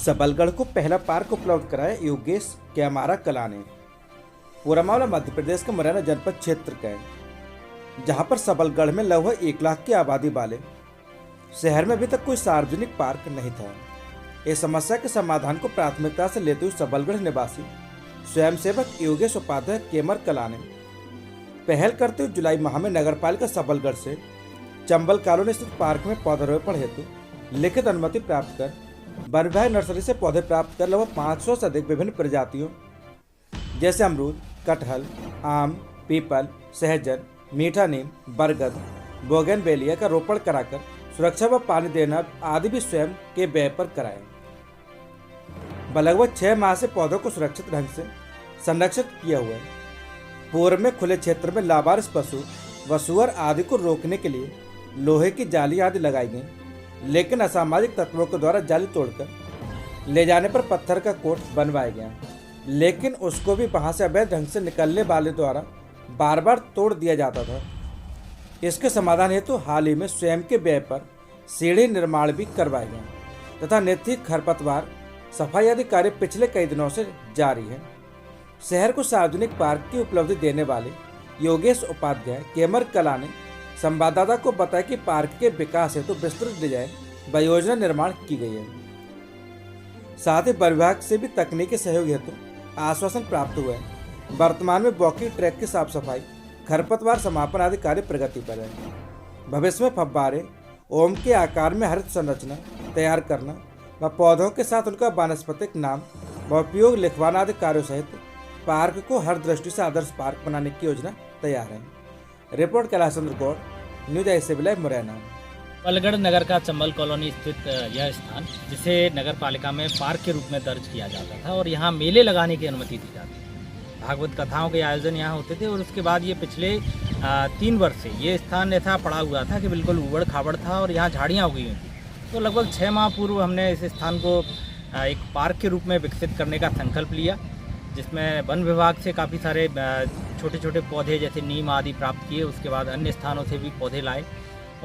सबलगढ़ को पहला पार्क उपलब्ध कराया योगेश कैमारा कला ने। पूरा मामला मध्य प्रदेश के मुरैना जनपद क्षेत्र का है, जहां पर सबलगढ़ में लगभग 1 लाख की आबादी वाले शहर में अभी तक कोई सार्वजनिक पार्क नहीं था। इस समस्या के समाधान को प्राथमिकता से लेते हुए सबलगढ़ निवासी स्वयंसेवक योगेश उपाध्याय कैमर कला ने पहल करते हुए जुलाई माह में नगरपालिका सबलगढ़ से चंबल कॉलोनी स्थित पार्क में पौधारोपण हेतु लिखित अनुमति प्राप्त कर वन विभाग नर्सरी से पौधे प्राप्त कर लगभग 500 से अधिक विभिन्न प्रजातियों जैसे अमरूद, कटहल, आम, पीपल, सहजन, मीठा नीम, बरगद, बोगनवेलिया का रोपण कराकर सुरक्षा व पानी देना आदि भी स्वयं के व्यय पर कराए। लगभग 6 माह से पौधों को सुरक्षित ढंग से संरक्षित किया हुआ है। पूर्व में खुले क्षेत्र में लावारिस पशु व सुअर आदि को रोकने के लिए लोहे की जाली आदि लगाई गई, लेकिन असामाजिक तत्वों के द्वारा जाली तोड़कर ले जाने पर पत्थर का कोट बनवाया गया, लेकिन उसको भी वहां से अवैध ढंग से निकलने वाले द्वारा बार बार तोड़ दिया जाता था। इसके समाधान हेतु हाल ही में स्वयं के व्यय पर सीढ़ी निर्माण भी करवाया गया तथा नित्य खरपतवार सफाई आदि कार्य पिछले कई दिनों से जारी है। शहर को सार्वजनिक पार्क की उपलब्धि देने वाले योगेश उपाध्याय कैमर कला ने संवाददाता को बताया कि पार्क के विकास हेतु विस्तृत डिजाइन व योजना निर्माण की गई है। साथ ही वन विभाग से भी तकनीकी सहयोग हेतु आश्वासन प्राप्त हुआ है। वर्तमान में वॉकिंग ट्रैक की साफ सफाई, खरपतवार समापन आदि कार्य प्रगति पर है। भविष्य में फव्वारे, ओम के आकार में हरित संरचना तैयार करना व पौधों के साथ उनका वानस्पतिक नाम व उपयोग लिखवाना आदि कार्यों सहित पार्क को हर दृष्टि से आदर्श पार्क बनाने की योजना तैयार है। रिपोर्ट कैलाश चंद्र गौड़, न्यूज ऐसे विलय मुरैना। सबलगढ़ नगर का चंबल कॉलोनी स्थित यह स्थान, जिसे नगर पालिका में पार्क के रूप में दर्ज किया जाता था और यहाँ मेले लगाने की अनुमति दी जाती थी। भागवत कथाओं के आयोजन यहाँ होते थे और उसके बाद ये पिछले 3 वर्ष से ये स्थान ऐसा पड़ा हुआ था कि बिल्कुल उबड़ खाबड़ था और यहाँ झाड़ियाँ उगी हुई थी। तो लगभग 6 माह पूर्व हमने इस स्थान को एक पार्क के रूप में विकसित करने का संकल्प लिया, जिसमें वन विभाग से काफ़ी सारे छोटे छोटे पौधे जैसे नीम आदि प्राप्त किए। उसके बाद अन्य स्थानों से भी पौधे लाए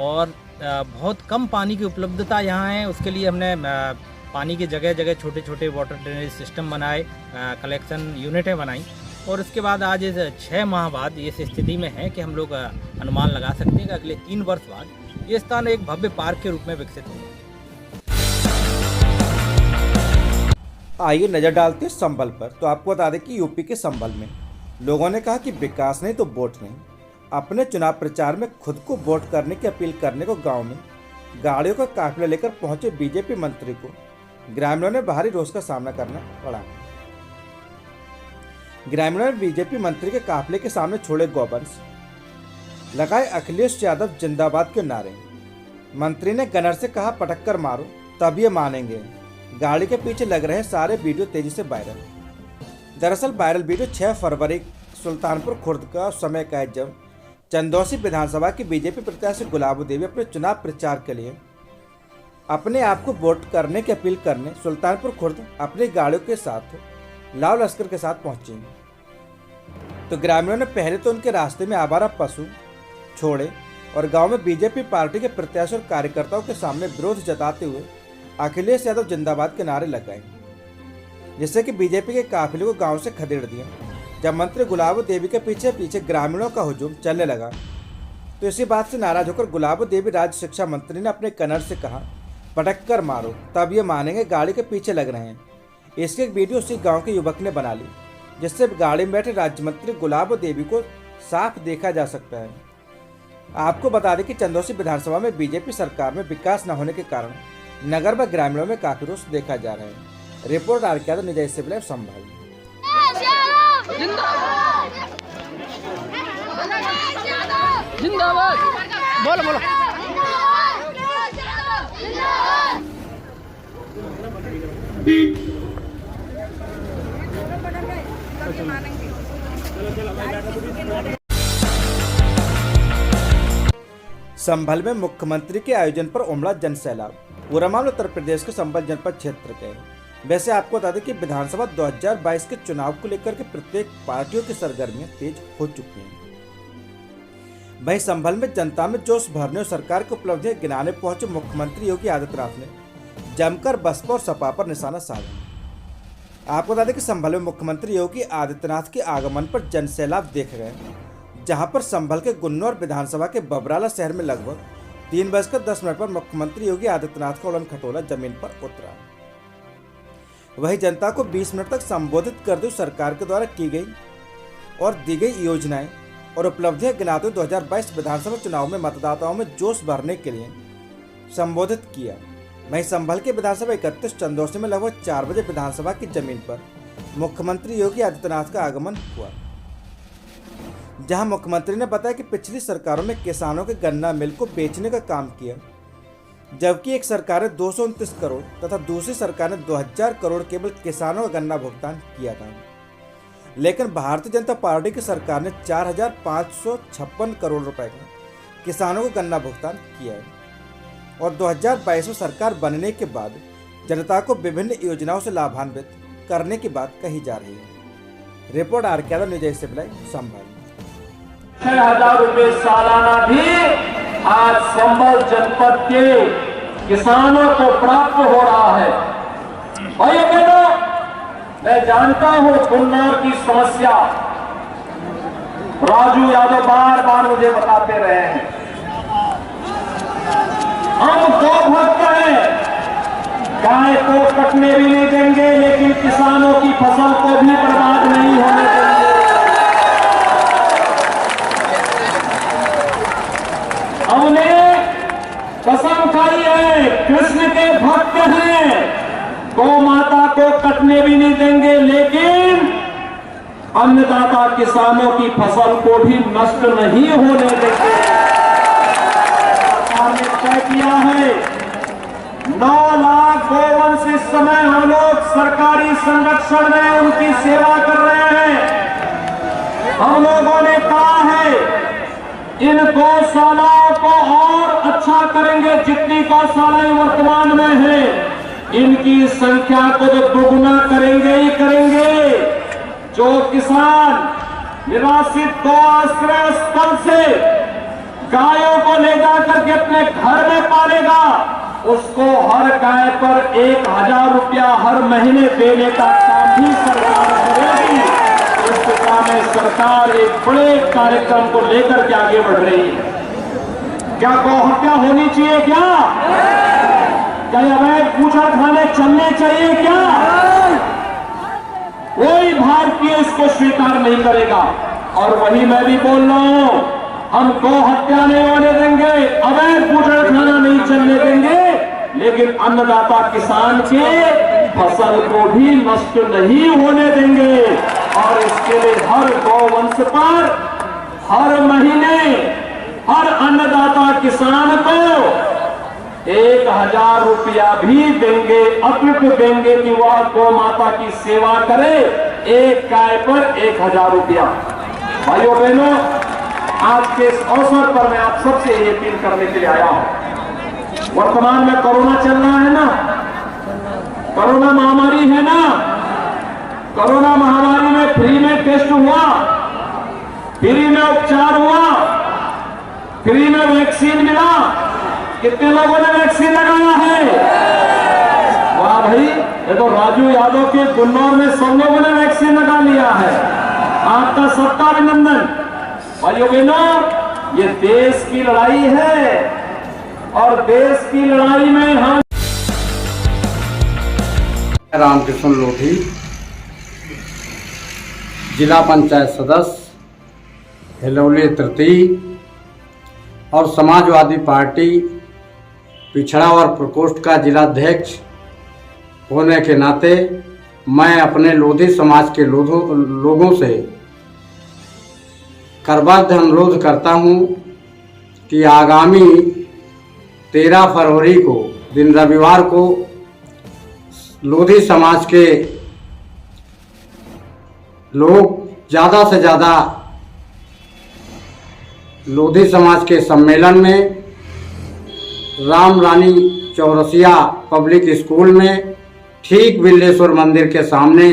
और बहुत कम पानी की उपलब्धता यहाँ है। उसके लिए हमने पानी की जगह जगह छोटे छोटे वाटर ड्रेनेज सिस्टम बनाए, कलेक्शन यूनिटें बनाई और उसके बाद आज 6 माह बाद इस स्थिति में है कि हम लोग अनुमान लगा सकते हैं कि अगले 3 वर्ष बाद ये स्थान एक भव्य पार्क के रूप में विकसित होगा। आइए नजर डालते हैं संभल पर। तो आपको बता दें कि यूपी के संभल में लोगों ने कहा कि विकास नहीं तो वोट नहीं। अपने चुनाव प्रचार में खुद को वोट करने की अपील करने को गांव में गाड़ियों का काफिला लेकर पहुंचे बीजेपी मंत्री को ग्रामीणों ने भारी रोष का सामना करना पड़ा। ग्रामीणों ने बीजेपी मंत्री के काफिले के सामने छोड़े गोवंश, लगाए अखिलेश यादव जिंदाबाद के नारे। मंत्री ने गनर से कहा पटक कर मारो तब ये मानेंगे। गाड़ी के पीछे लग रहे सारे वीडियो तेजी से वायरल। दरअसल वायरल वीडियो 6 फरवरी सुल्तानपुर खुर्द का समय का है, जब चंदौसी विधानसभा की बीजेपी प्रत्याशी गुलाबो देवी अपने चुनाव प्रचार के लिए अपने आप को वोट करने की अपील करने सुल्तानपुर खुर्द अपनी गाड़ियों के साथ लाल लश्कर के साथ पहुंची। तो ग्रामीणों ने पहले तो उनके रास्ते में आवारा पशु छोड़े और गांव में बीजेपी पार्टी के प्रत्याशी और कार्यकर्ताओं के सामने विरोध जताते हुए अखिलेश यादव जिंदाबाद के नारे लगाए, जिससे कि बीजेपी के काफिले को गांव से खदेड़ दिया। जब मंत्री गुलाबो देवी के पीछे पीछे ग्रामीणों का हुजूम चलने लगा तो इसी बात से नाराज होकर गुलाबो देवी राज्य शिक्षा मंत्री ने अपने कन्नड़ से कहा पटक कर मारो तब ये मानेंगे, गाड़ी के पीछे लग रहे हैं। इसकी एक वीडियो उसी गाँव के युवक ने बना ली, जिससे गाड़ी में बैठे राज्य मंत्री गुलाबो देवी को साफ देखा जा सकता है। आपको बता दें कि चंदौसी विधानसभा में बीजेपी सरकार में विकास न होने के कारण नगर व ग्रामीणों में काफी रोष देखा जा रहा है। रिपोर्ट आर के निजय से विलय संभल। जिंदाबाद बोलो बोलो। संभल में मुख्यमंत्री के आयोजन पर उमड़ा जनसैलाब। पूरा मामला उत्तर प्रदेश के संभल जनपद क्षेत्र के है। वैसे आपको बता दें कि विधानसभा 2022 के चुनाव को लेकर के प्रत्येक पार्टियों की सरगर्मियां तेज हो चुकी हैं। वहीं संभल में जनता में जोश भरने और सरकार की उपलब्धियां गिनाने पहुंचे मुख्यमंत्री योगी आदित्यनाथ ने जमकर बसपा और सपा पर निशाना साधा। आपको बता दें कि संभल में मुख्यमंत्री योगी आदित्यनाथ के आगमन पर जनसैलाब देखे गए, जहां पर संभल के गुन्नौर विधानसभा के बबराला शहर में लगभग 3:10 पर मुख्यमंत्री योगी आदित्यनाथ का उड़न खटोला जमीन पर उतरा। वहीं जनता को 20 मिनट तक संबोधित करते हुए सरकार के द्वारा की गई और दी गई योजनाएं और उपलब्धियां गिनाते हुए 2022 विधानसभा चुनाव में मतदाताओं में जोश भरने के लिए संबोधित किया। वहीं संभल के विधानसभा 31 चंदौसी में लगभग 4 बजे विधानसभा की जमीन पर मुख्यमंत्री योगी आदित्यनाथ का आगमन हुआ, जहां मुख्यमंत्री ने बताया कि पिछली सरकारों में किसानों के गन्ना मिल को बेचने का काम किया, जबकि एक सरकार ने 229 करोड़ तथा दूसरी सरकार ने 2000 करोड़ केवल किसानों का गन्ना भुगतान किया था। लेकिन भारतीय जनता पार्टी की सरकार ने 4556 करोड़ रुपए का किसानों को गन्ना भुगतान किया है और 2022 में सरकार बनने के बाद जनता को विभिन्न योजनाओं से लाभान्वित करने की बात कही जा रही है। Report R K. Yadav, news 8 Sambhal. 6,000 रुपए सालाना भी आज संभल जनपद के किसानों को प्राप्त हो रहा है। भाइयों बहनों, मैं जानता हूं गुन्नौर की समस्या राजू यादव बार बार मुझे बताते रहे हैं। हम गौ भक्त हैं, गाय को कटने भी नहीं देंगे, लेकिन किसानों की फसल को भी बर्बाद नहीं होने देंगे। हमने कसम खाई है, कृष्ण के भक्त हैं, गौ माता को कटने भी नहीं देंगे, लेकिन अन्नदाता किसानों की फसल को भी नष्ट नहीं होने देंगे। सरकार ने तय किया है 9 लाख गोवंश इस समय हम लोग सरकारी संरक्षण में उनकी सेवा कर रहे हैं। हम लोगों ने कहा है इन गौशालाओं को और अच्छा करेंगे, जितनी गौशालाएं वर्तमान में है इनकी संख्या को तो दोगुना करेंगे ही करेंगे। जो किसान निराश्रित गौ आश्रय स्थल से गायों को ले जाकर के अपने घर में पालेगा, उसको हर गाय पर 1000 रुपया हर महीने देने का काम भी सरकार करेगी। इस दिशा में सरकार एक बड़े कार्यक्रम को लेकर के आगे बढ़ रही है। क्या गौ हत्या होनी चाहिए? क्या अवैध बूचड़खाने चलने चाहिए? क्या कोई भारतीय इसको स्वीकार नहीं करेगा। और वही मैं भी बोल रहा हूं, हम गौ हत्या नहीं होने देंगे, अवैध बूचड़खाना नहीं चलने देंगे, लेकिन अन्नदाता किसान के फसल को भी नष्ट नहीं होने देंगे। और इसके लिए हर गौवंश पर हर महीने हर अन्नदाता किसान को 1000 रुपया भी देंगे, अतिरिक्त देंगे कि वह गौ माता की सेवा करे। एक गाय पर 1000 रुपया। भाइयों बहनों, आज के इस अवसर पर मैं आप सबसे ये अपील करने के लिए आया हूं। वर्तमान में कोरोना चल रहा है ना, कोरोना महामारी है ना। कोरोना महामारी में फ्री में टेस्ट हुआ, फ्री में उपचार हुआ, फ्री में वैक्सीन मिला। कितने लोगों ने वैक्सीन लगाया है? वाह भाई, ये तो राजू यादव के गुन्नौर में 100 लोगों ने वैक्सीन लगा लिया है। आपका सबका अभिनंदन। भाइयों बहनों, ये देश की लड़ाई है और देश की लड़ाई में हम रामकृष्ण लोधी, जिला पंचायत सदस्य हिलौली तृतीय और समाजवादी पार्टी पिछड़ा वर्ग प्रकोष्ठ का जिलाध्यक्ष होने के नाते मैं अपने लोधी समाज के लोगों से करबद्ध अनुरोध करता हूं कि आगामी 13 फरवरी को दिन रविवार को लोधी समाज के लोग ज़्यादा से ज़्यादा लोधी समाज के सम्मेलन में राम रानी चौरसिया पब्लिक स्कूल में ठीक बिल्लेश्वर मंदिर के सामने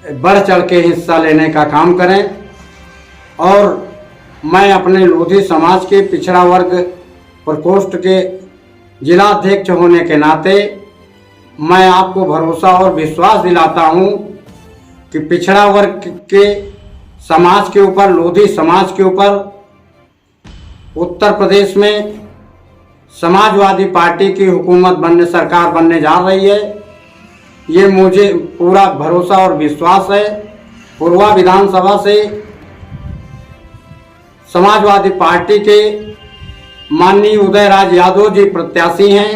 बढ़ चढ़ के हिस्सा लेने का काम करें। और मैं अपने लोधी समाज के पिछड़ा वर्ग प्रकोष्ठ के जिला अध्यक्ष होने के नाते मैं आपको भरोसा और विश्वास दिलाता हूं कि पिछड़ा वर्ग के समाज के ऊपर, लोधी समाज के ऊपर उत्तर प्रदेश में समाजवादी पार्टी की हुकूमत बनने, सरकार बनने जा रही है। ये मुझे पूरा भरोसा और विश्वास है। पूर्वा विधानसभा से समाजवादी पार्टी के माननीय उदयराज यादव जी प्रत्याशी हैं।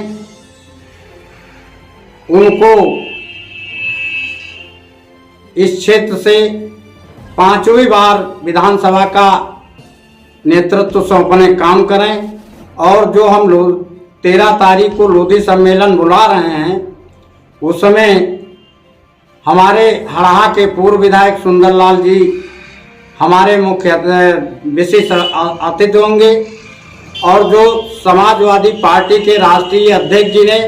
उनको इस क्षेत्र से 5वीं बार विधानसभा का नेतृत्व सौंपने काम करें और जो हम लोग 13 तारीख को लोधी सम्मेलन बुला रहे हैं, उस समय हमारे हड़हा के पूर्व विधायक सुंदरलाल जी हमारे मुख्य विशेष अतिथि होंगे और जो समाजवादी पार्टी के राष्ट्रीय अध्यक्ष जी ने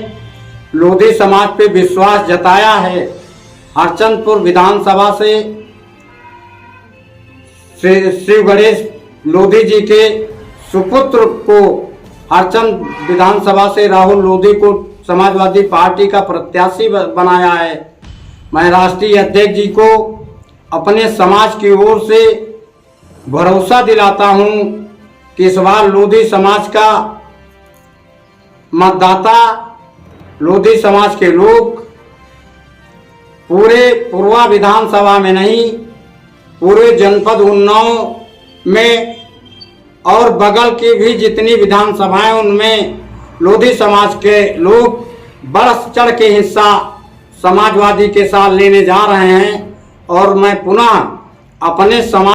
लोधी समाज पे विश्वास जताया है, हरचंदपुर विधानसभा से श्री गणेश लोधी जी के सुपुत्र को हरचंद विधानसभा से राहुल लोधी को समाजवादी पार्टी का प्रत्याशी बनाया है। मैं राष्ट्रीय अध्यक्ष जी को अपने समाज की ओर से भरोसा दिलाता हूं कि इस बार लोधी समाज का मतदाता, लोधी समाज के लोग पूरे पूर्वा विधानसभा में नहीं, पूरे जनपद उन्नाव में और बगल की भी जितनी विधानसभाएं उनमें लोधी समाज के लोग बढ़ चढ़ के हिस्सा समाजवादी के साथ लेने जा रहे हैं। और मैं पुनः अपने समाज